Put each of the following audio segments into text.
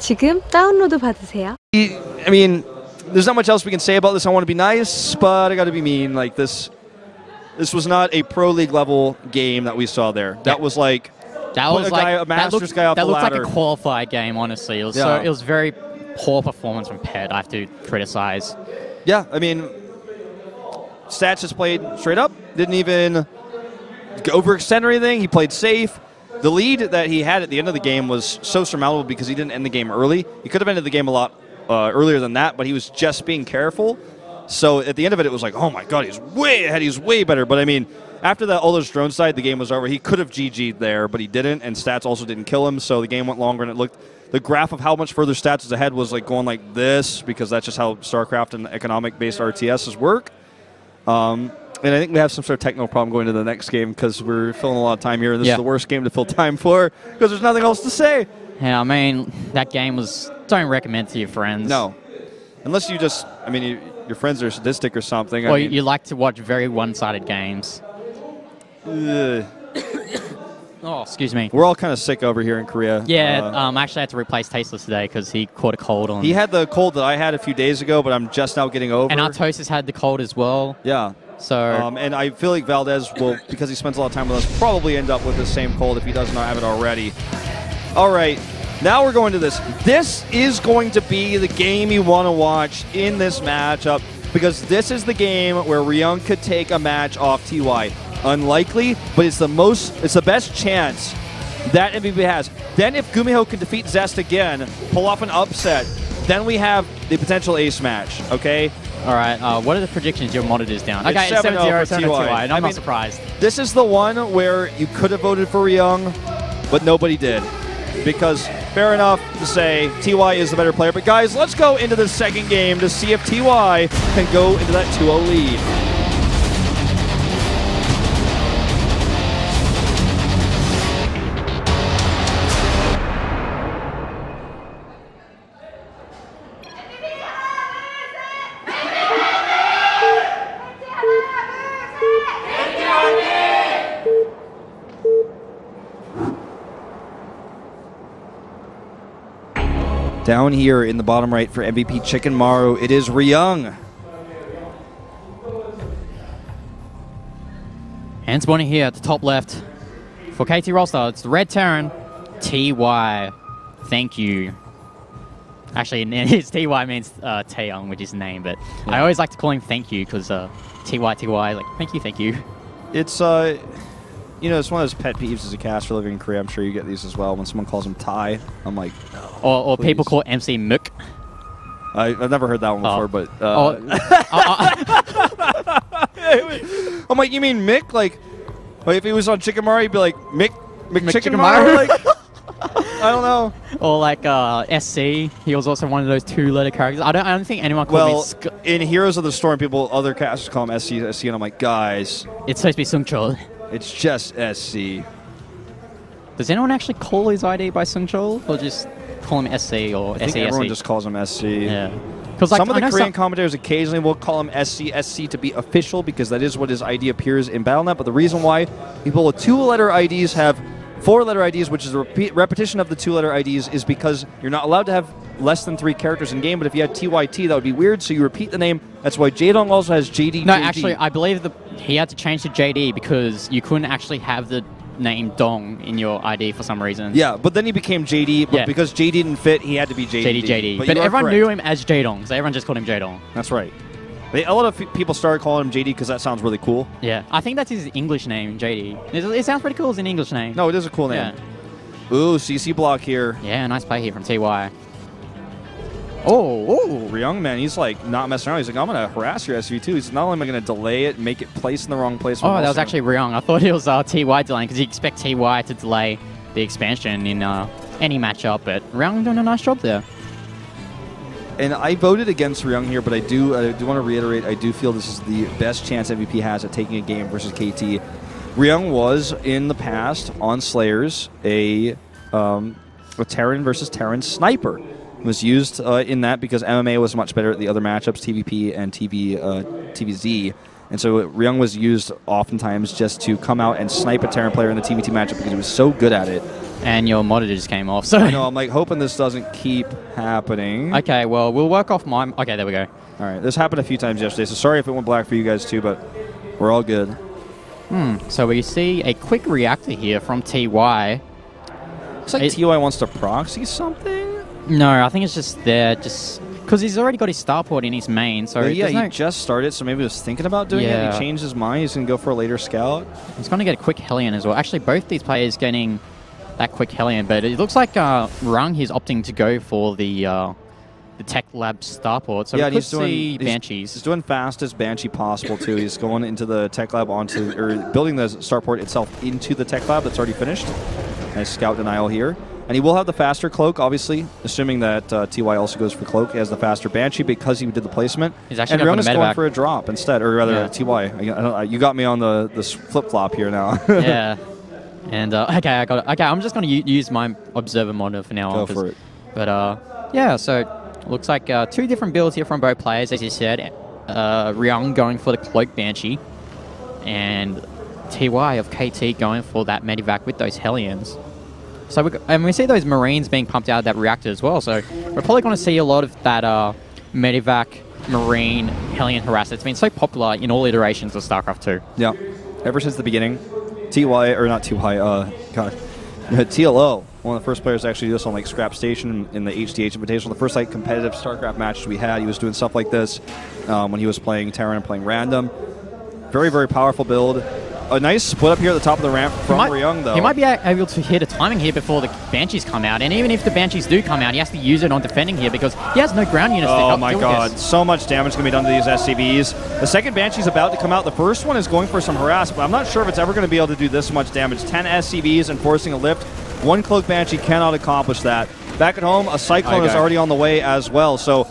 지금 다운로드 받으세요. I mean, there's not much else we can say about this. I want to be nice, but I got to be mean. Like this was not a pro league level game that we saw there. That was like a Masters guy off the ladder. That looked like a qualified game, honestly. It was it was very poor performance from Pet. I have to criticize. Yeah, I mean, Stats just played straight up. Didn't even overextend or anything. He played safe. The lead that he had at the end of the game was so surmountable because he didn't end the game early. He could have ended the game a lot earlier than that, but he was just being careful. So at the end of it, it was like, oh my god, he's way ahead. He's way better. But I mean, after that, all those drones died, the game was over. He could have GG'd there, but he didn't, and Stats also didn't kill him. So the game went longer, and it looked. The graph of how much further Stats was ahead was like going like this because that's just how StarCraft and economic-based RTSs work. And I think we have some sort of technical problem going to the next game because we're filling a lot of time here, and this is the worst game to fill time for because there's nothing else to say. Yeah, I mean, that game was... Don't recommend to your friends. No. Unless you just... I mean, your friends are sadistic or something. Or you like to watch very one-sided games. Oh, excuse me. We're all kind of sick over here in Korea. Yeah, actually I had to replace Tasteless today because he caught a cold on... He had the cold that I had a few days ago, but I'm just now getting over. And Artosis had the cold as well. Yeah. So, and I feel like Valdez will, because he spends a lot of time with us, probably end up with the same cold if he does not have it already. All right, now we're going to this. This is going to be the game you want to watch in this matchup because this is the game where Ryung could take a match off TY. Unlikely, but it's the best chance that MVP has. Then if Gumiho can defeat Zest again, pull off an upset, then we have the potential ace match, okay? All right, what are the predictions? Your monitor's down. Okay, it's 7-0 for TY. And I'm not surprised. This is the one where you could have voted for Ryung, but nobody did. Because, fair enough to say, TY is the better player. But guys, let's go into the second game to see if TY can go into that 2-0 lead. Down here in the bottom right for MVP Chicken Maru, it is Ryung. And spawning here at the top left for KT Rollstar, it's the Red Terran, TY. Thank you. Actually, his TY means Taeyong, which is his name, but I always like to call him thank you because TY, like, thank you. It's, you know, it's one of those pet peeves as a caster living in Korea. I'm sure you get these as well. When someone calls him Ty, I'm like, no, or people call MC Mook. I've never heard that one before, but... I'm like, you mean Mick? Like if he was on Chicken Maru, he'd be like, Mick Chicken Maru? Like, I don't know. Or like SC, he was also one of those two-letter characters. I don't think anyone called me... in Heroes of the Storm, other casters call him SC, and I'm like, guys... It's supposed to be Sungchul. It's just SC. Does anyone actually call his ID by Sungchul, or just call him SC or I think everyone just calls him SC. Yeah. Like, some of the Korean commentators occasionally will call him SC to be official because that is what his ID appears in Battle.net. But the reason why people with two-letter IDs have four-letter IDs, which is a repetition of the two-letter IDs, is because you're not allowed to have less than 3 characters in game. But if you had TYT, that would be weird. So you repeat the name. That's why Jaedong also has JD. No, JD. actually, I believe he had to change to JD because you couldn't actually have the name Dong in your ID for some reason. Yeah, but then he became JD, but because JD didn't fit, he had to be JD. JD. But everyone knew him as Jaedong, so everyone just called him Jaedong. That's right. A lot of people started calling him JD because that sounds really cool. Yeah, I think that's his English name, JD. It sounds pretty cool as an English name. No, it is a cool name. Yeah. Ooh, CC block here. Yeah, nice play here from TY. Oh, Ryung, man, he's like not messing around. He's like, I'm going to harass your SV2. He's not only am I going to delay it, make it place in the wrong place. Oh, that was actually Ryung. I thought it was TY delaying because you expect TY to delay the expansion in any matchup, but Ryung doing a nice job there. And I voted against Ryung here, but I do want to reiterate, I do feel this is the best chance MVP has at taking a game versus KT. Ryung was, in the past, on Slayers, a Terran versus Terran sniper. Was used in that because MMA was much better at the other matchups, TVP and TVZ. And so Ryung was used oftentimes just to come out and snipe a Terran player in the TVT matchup because he was so good at it. And your monitor just came off. So I know, I'm like hoping this doesn't keep happening. Okay, well, we'll work off my... Okay, there we go. All right, this happened a few times yesterday, so sorry if it went black for you guys too, but we're all good. So we see a quick reactor here from TY. Looks like TY wants to proxy something? No, I think it's just there, just... Because he's already got his starport in his main, so... Yeah, he just started, so maybe he was thinking about doing it. He changed his mind. He's going to go for a later scout. He's going to get a quick Hellion as well. Actually, both these players getting that quick Hellion, but it looks like Ryung, he's opting to go for the Tech Lab starport, so we could see Banshees. He's doing fastest Banshee possible, too. He's going into the Tech Lab or building the starport itself into the Tech Lab that's already finished. Nice scout denial here. And he will have the faster cloak, obviously, assuming that TY also goes for cloak. He has the faster Banshee because he did the placement. He's actually and Ryung is going for a drop instead, or rather TY. You got me on the flip-flop here now. Yeah. And, okay, I got it. Okay, I'm just going to use my observer monitor for now on. Go for it. But, yeah, so looks like two different builds here from both players, as you said. Ryung going for the cloak Banshee, and TY of KT going for that Medivac with those Hellions. So we see those Marines being pumped out of that reactor as well. So we're probably going to see a lot of that Medivac, Marine, Hellion Harasser. It's been so popular in all iterations of StarCraft 2. Yeah, ever since the beginning. TLO, one of the first players to actually do this on like Scrap Station in the HDH Invitational. The first like competitive StarCraft matches we had, he was doing stuff like this when he was playing Terran and playing Random. Very, very powerful build. A nice split up here at the top of the ramp from Ryung, though. He might be able to hit a timing here before the Banshees come out. And even if the Banshees do come out, he has to use it on defending here because he has no ground units to help Oh my god, so much damage going to be done to these SCVs. The second Banshee's about to come out. The first one is going for some harass, but I'm not sure if it's ever going to be able to do this much damage. 10 SCVs and forcing a lift. One Cloak Banshee cannot accomplish that. Back at home, a Cyclone is already on the way as well. So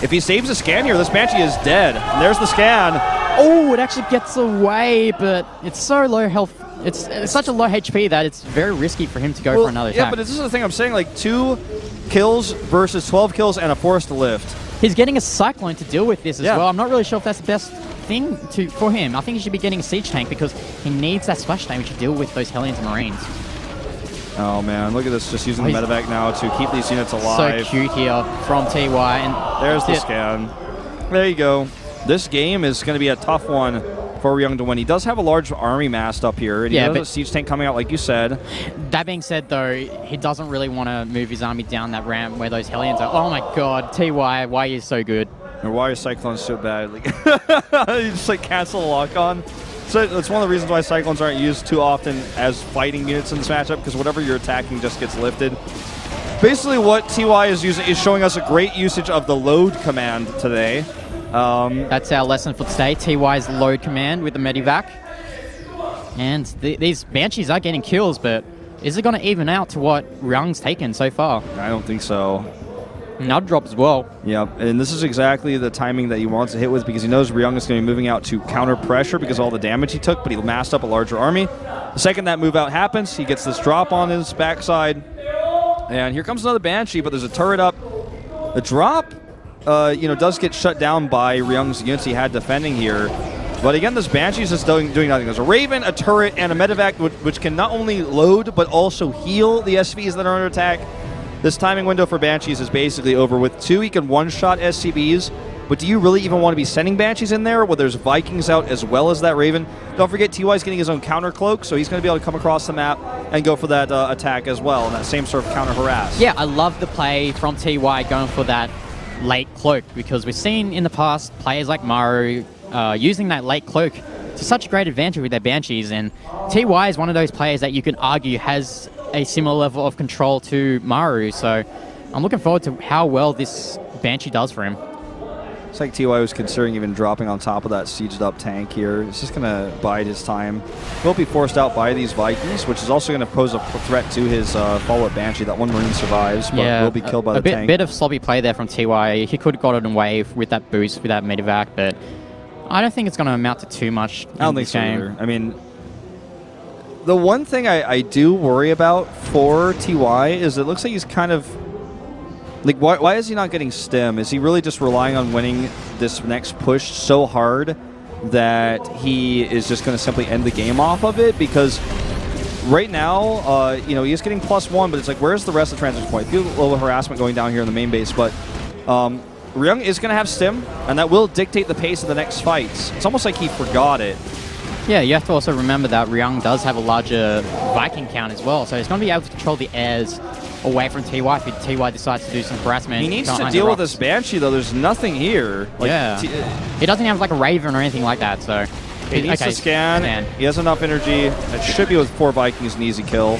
if he saves a scan here, this Banshee is dead. And there's the scan. Oh, it actually gets away, but it's so low health. It's such a low HP that it's very risky for him to go for another attack. Yeah, but this is the thing I'm saying, like 2 kills versus 12 kills and a forced lift. He's getting a Cyclone to deal with this as well. I'm not really sure if that's the best thing for him. I think he should be getting a Siege Tank because he needs that splash damage to deal with those Hellions and Marines. Oh man, look at this, just using the medevac now to keep these units alive. So cute here from TY. And there's the scan. There you go. This game is going to be a tough one for Ryung to win. He does have a large army massed up here, and he has a siege tank coming out, like you said. That being said, though, he doesn't really want to move his army down that ramp where those Hellions are. Oh my god, TY, why are you so good? And why are Cyclones so bad? Like, you just like cancel the lock-on. So it's one of the reasons why Cyclones aren't used too often as fighting units in this matchup, because whatever you're attacking just gets lifted. Basically, what TY is using is showing us a great usage of the load command today. That's our lesson for today. TY's load command with the Medivac. And these Banshees are getting kills, but is it going to even out to what Ryung's taken so far? I don't think so. Nud drop as well. Yep, and this is exactly the timing that he wants to hit with because he knows Ryung is going to be moving out to counter pressure because of all the damage he took, but he massed up a larger army. The second that move out happens, he gets this drop on his backside. And here comes another Banshee, but there's a turret up. The drop does get shut down by Ryung's units he had defending here. But again, this Banshee's just doing nothing. There's a Raven, a turret, and a medevac, which can not only load, but also heal the SCVs that are under attack. This timing window for Banshees is basically over. With 2, he can one-shot SCVs, but do you really even want to be sending Banshees in there where there's Vikings out as well as that Raven? Don't forget, TY's getting his own counter cloak, so he's going to be able to come across the map and go for that attack as well, and that same sort of counter harass. Yeah, I love the play from TY going for that late cloak, because we've seen in the past players like Maru using that late cloak to such a great advantage with their Banshees, and TY is one of those players that you can argue has a similar level of control to Maru, so I'm looking forward to how well this Banshee does for him. It's like TY was considering even dropping on top of that sieged up tank here. It's just going to bide his time. He'll be forced out by these Vikings, which is also going to pose a threat to his follow-up Banshee. That one Marine survives, but will be killed by the tank. A bit of sloppy play there from TY. He could have got it away with that boost, with that medevac, but I don't think it's going to amount to too much in this game. I don't think so either. I mean, the one thing I do worry about for TY is it looks like he's kind of... Like, why is he not getting stem? Is he really just relying on winning this next push so hard that he is just going to simply end the game off of it? Because right now, you know, he is getting +1, but it's like, where's the rest of the transition point? I feel a little harassment going down here in the main base, but Ryung is going to have stim, and that will dictate the pace of the next fights. It's almost like he forgot it. Yeah, you have to also remember that Ryung does have a larger Viking count as well, so he's going to be able to control the airs away from TY if TY decides to do some harassment. He needs to deal with this Banshee, though. There's nothing here. Like, yeah. He doesn't have like a Raven or anything like that, so... He needs to scan. He has enough energy. It should be with 4 Vikings an easy kill.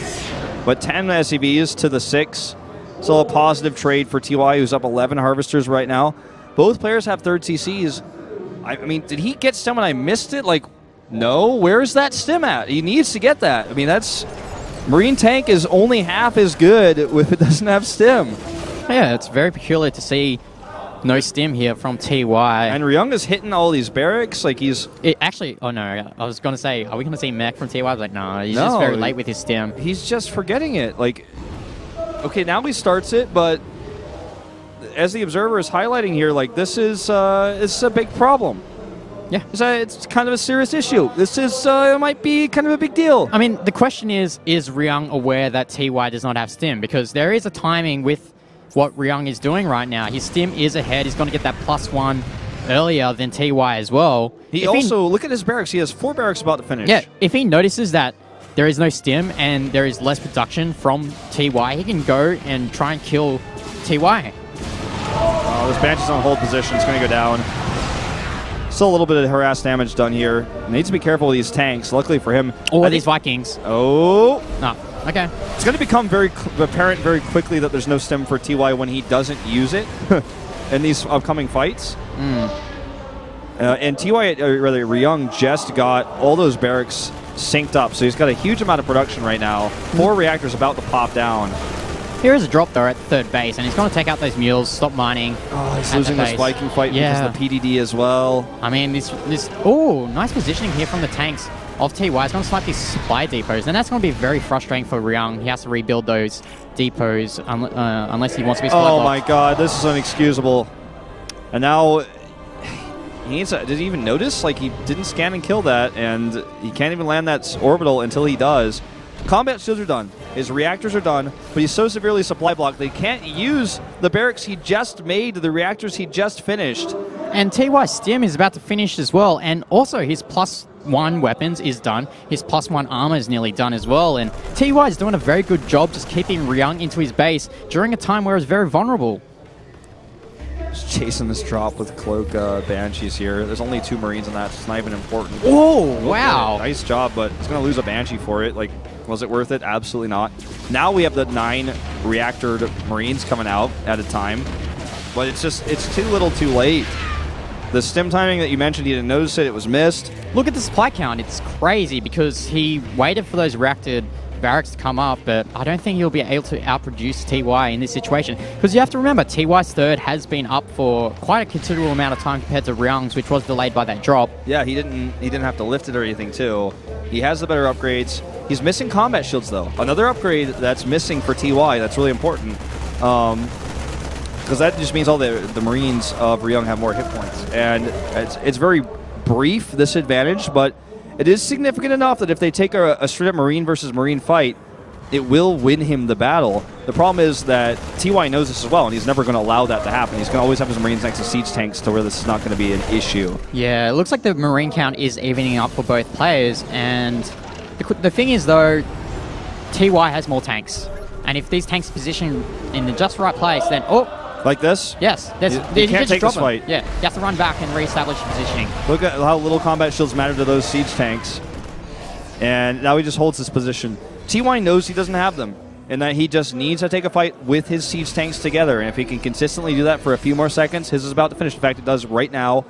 But 10 SCVs to the 6. Still a positive trade for TY, who's up 11 Harvesters right now. Both players have 3rd CCs. I mean, did he get stim when I missed it? Like, no. Where's that stim at? He needs to get that. I mean, that's... Marine Tank is only half as good if it doesn't have stim. Yeah, it's very peculiar to see no stim here from TY. And Ryung is hitting all these barracks like he's... Actually, oh no, I was going to say, are we going to see mech from TY? I was like, no, he's just very late with his stim. He's just forgetting it. Like, okay, now he starts it, but as the observer is highlighting here, like, this is a big problem. Yeah. It's kind of a serious issue. This is it might be kind of a big deal. I mean, the question is Ryung aware that TY does not have stim? Because there is a timing with what Ryung is doing right now. His stim is ahead. He's going to get that +1 earlier than TY as well. He also, look at his barracks. He has 4 barracks about to finish. Yeah, if he notices that there is no stim and there is less production from TY, he can go and try and kill TY. Oh, this Banshee's on hold position. It's going to go down. Still a little bit of harass damage done here. Needs to be careful with these tanks. Luckily for him. Or these Vikings. Oh. No. Okay. It's going to become very apparent very quickly that there's no stim for TY when he doesn't use it in these upcoming fights. And TY, or rather Ryung, just got all those barracks synced up. So he's got a huge amount of production right now. 4 reactors about to pop down. Here is a drop, though, at 3rd base, and he's going to take out those mules, stop mining. Oh, he's losing this Viking fight because of the PDD as well. I mean, oh, nice positioning here from the tanks of TY. He's going to swipe these supply depots, and that's going to be very frustrating for Ryung. He has to rebuild those depots unless he wants to be supply blocked. My God, this is inexcusable. And now, he needs to, did he even notice? Like, he didn't scan and kill that, and he can't even land that orbital until he does. Combat shields are done. His reactors are done, but he's so severely supply blocked they can't use the barracks he just made, the reactors he just finished. And TY's stim is about to finish as well, and also his +1 weapons is done. His +1 armor is nearly done as well, and TY is doing a very good job just keeping Ryung into his base during a time where it's very vulnerable. Just chasing this drop with Cloak Banshees here. There's only 2 Marines in that, so it's not even important. Oh, wow. Nice job, but he's going to lose a Banshee for it. Like, was it worth it? Absolutely not. Now we have the 9 reactored Marines coming out at a time, but it's too little too late. The stim timing that you mentioned, he didn't notice it. It was missed. Look at the supply count. It's crazy because he waited for those reactored barracks to come up, but I don't think he'll be able to outproduce TY in this situation. Because you have to remember, TY's 3rd has been up for quite a considerable amount of time compared to Ryung's, which was delayed by that drop. Yeah, he didn't have to lift it or anything too. He has the better upgrades. He's missing combat shields though. Another upgrade that's missing for TY that's really important. Because that just means all the Marines of Ryung have more hit points. And it's very brief, this advantage, but it is significant enough that if they take a straight-up Marine versus Marine fight, it will win him the battle. The problem is that TY knows this as well, and he's never going to allow that to happen. He's going to always have his Marines next to siege tanks to where this is not going to be an issue. Yeah, it looks like the Marine count is evening up for both players, and the thing is, though, TY has more tanks. And if these tanks position in the just right place, then... Oh! Like this? Yes. You can't take this fight. Yeah, you have to run back and reestablish your positioning. Look at how little combat shields matter to those siege tanks. And now he just holds his position. TY knows he doesn't have them, and that he just needs to take a fight with his siege tanks together. And if he can consistently do that for a few more seconds, his is about to finish. In fact, it does right now.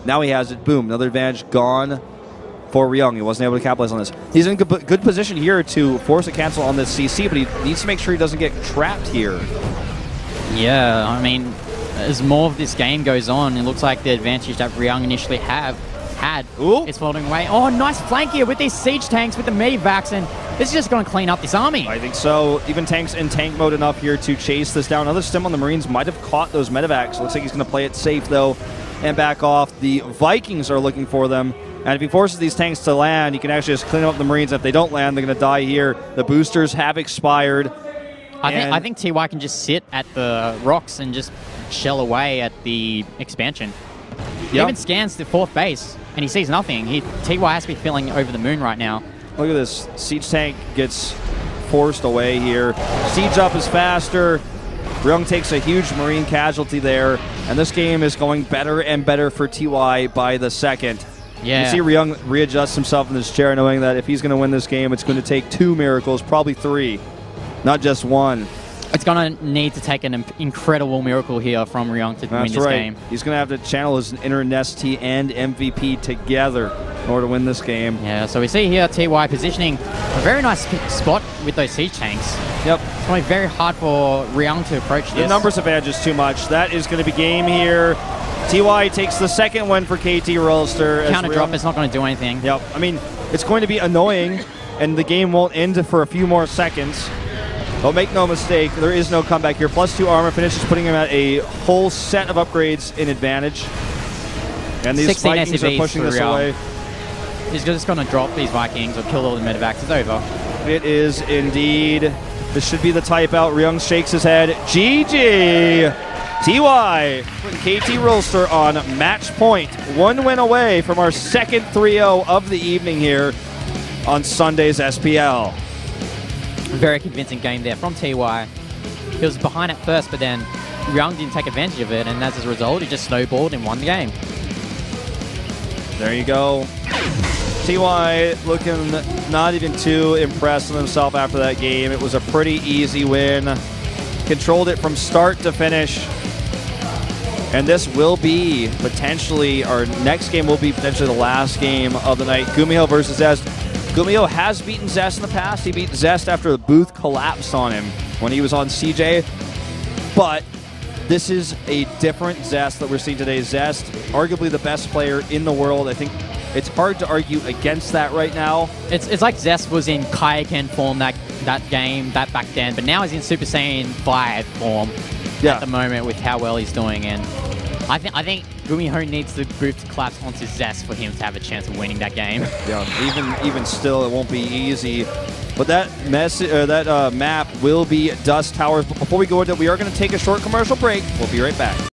Now he has it. Boom. Another advantage gone for Ryung. He wasn't able to capitalize on this. He's in good position here to force a cancel on this CC, but he needs to make sure he doesn't get trapped here. Yeah, I mean, as more of this game goes on, it looks like the advantage that Ryung initially had is falling away. Oh, nice flank here with these siege tanks with the medevacs, and this is just going to clean up this army. I think so. Even tanks in tank mode enough here to chase this down. Another stim on the Marines might have caught those medevacs. Looks like he's going to play it safe, though, and back off. The Vikings are looking for them. And if he forces these tanks to land, he can actually just clean up the Marines. If they don't land, they're going to die here. The boosters have expired. I think TY can just sit at the rocks and just shell away at the expansion. He even scans the 4th base, and he sees nothing. TY has to be feeling over the moon right now. Look at this. Siege tank gets forced away here. Siege up is faster. Ryung takes a huge Marine casualty there, and this game is going better and better for TY by the second. Yeah. You see Ryung readjust himself in his chair, knowing that if he's going to win this game, it's going to take 2 miracles, probably 3, not just 1. It's going to need to take an incredible miracle here from Ryung to win this game. He's going to have to channel his inner Nesty and MVP together in order to win this game. Yeah, so we see here TY positioning a very nice spot with those siege tanks. Yep. It's going to be very hard for Ryung to approach this. The numbers advantage is too much. That is going to be game here. TY takes the second win for KT Rolster. Counter drop is not going to do anything. Yep. I mean, it's going to be annoying, and the game won't end for a few more seconds. But make no mistake, there is no comeback here. +2 armor finishes, putting him at a whole set of upgrades in advantage. And these Vikings are pushing this away. He's just going to drop these Vikings or kill all the medevacs. It's over. It is indeed. This should be the type out. Ryung shakes his head. GG! TY putting KT Rolster on match point. 1 win away from our second 3-0 of the evening here on Sunday's SPL. Very convincing game there from TY. He was behind at first, but then Ryung didn't take advantage of it, and as a result, he just snowballed and won the game. There you go. TY looking not even too impressed with himself after that game. It was a pretty easy win. Controlled it from start to finish. And this will be potentially, our next game will be potentially the last game of the night. Gumiho versus Zest. Gumiho has beaten Zest in the past. He beat Zest after the booth collapsed on him when he was on CJ. But this is a different Zest that we're seeing today. Zest, arguably the best player in the world. I think it's hard to argue against that right now. It's like Zest was in Kaioken form that game, back then, but now he's in Super Saiyan 5 form at the moment with how well he's doing. And I think Gumiho needs the booth to collapse onto Zest for him to have a chance of winning that game. Yeah, even still, it won't be easy. But that map will be Dust Towers. But before we go into it, we are going to take a short commercial break. We'll be right back.